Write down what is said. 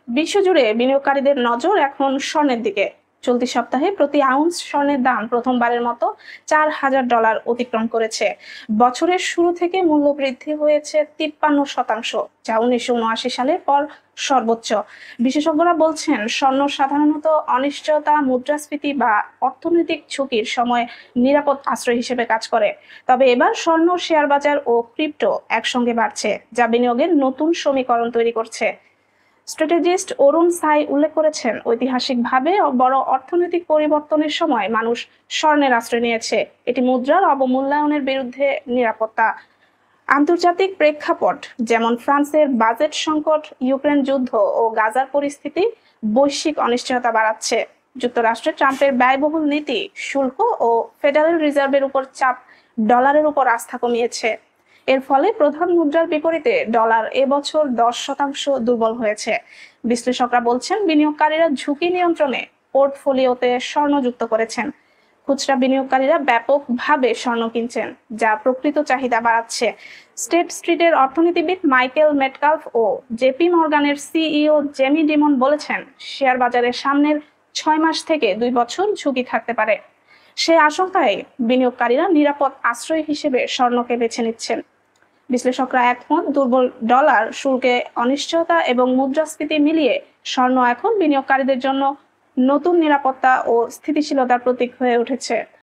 বিশ্বজুড়ে বিনিয়োগকারীদের নজর এখন স্বর্ণের দিকে। চলতি সপ্তাহে প্রতি আউন্স স্বর্ণের দাম প্রথমবারের মতো $4,000 অতিক্রম করেছে। বছরের শুরু থেকে মূল্য বৃদ্ধি হয়েছে 53%, যা 1979 সালের পর সর্বোচ্চ। বিশেষজ্ঞরা বলছেন, স্বর্ণ সাধারণত অনিশ্চয়তা, মুদ্রাস্ফীতি বা অর্থনৈতিক ঝুঁকির সময় নিরাপদ আশ্রয় হিসেবে কাজ করে। তবে এবার স্বর্ণ, শেয়ার বাজার ও ক্রিপ্টো একসঙ্গে বাড়ছে, যা বিনিয়োগের নতুন সমীকরণ তৈরি করছে। স্ট্র্যাটেজিস্ট অরুণ সাই উল্লেখ করেছেন, ঐতিহাসিকভাবে বড় অর্থনৈতিক পরিবর্তনের সময় মানুষ স্বর্ণের আশ্রয় নিয়েছে। এটি মুদ্রার অবমূল্যায়নের বিরুদ্ধে নিরাপত্তা। আন্তর্জাতিক প্রেক্ষাপট যেমন ফ্রান্সের বাজেট সংকট, ইউক্রেন যুদ্ধ ও গাজার পরিস্থিতি বৈশ্বিক অনিশ্চয়তা বাড়াচ্ছে। যুক্তরাষ্ট্রে ট্রাম্পের ব্যয়বহুল নীতি, শুল্ক ও ফেডারেল রিজার্ভের উপর চাপ ডলারের উপর আস্থা কমিয়েছে। এর ফলে প্রধান মুদ্রার বিপরীতে ডলার এবছর 10% দুর্বল হয়েছে। বিশ্লেষকরা বলছেন, বিনিয়োগকারীরা ঝুঁকি নিয়ন্ত্রণে পোর্টফোলিওতে স্বর্ণ যুক্ত করেছেন। খুচরা বিনিয়োগকারীরা ব্যাপকভাবে স্বর্ণ কিনছেন, যা প্রকৃত চাহিদা বাড়াচ্ছে। স্টেট স্ট্রিটের অর্থনীতিবিদ মাইকেল মেটকালফ ও জেপি মর্গানের সিইও জেমি ডিমন বলেছেন, শেয়ার বাজারের সামনের 6 মাস থেকে 2 বছর ঝুঁকি থাকতে পারে। সে আশঙ্কায় বিনিয়োগকারীরা নিরাপদ আশ্রয় হিসেবে স্বর্ণকে বেছে নিচ্ছেন। বিশ্লেষকরা একমত, দুর্বল ডলার, শুল্কে অনিশ্চয়তা এবং মুদ্রাস্ফীতি মিলিয়ে স্বর্ণ এখন বিনিয়োগকারীদের জন্য নতুন নিরাপত্তা ও স্থিতিশীলতার প্রতীক হয়ে উঠেছে।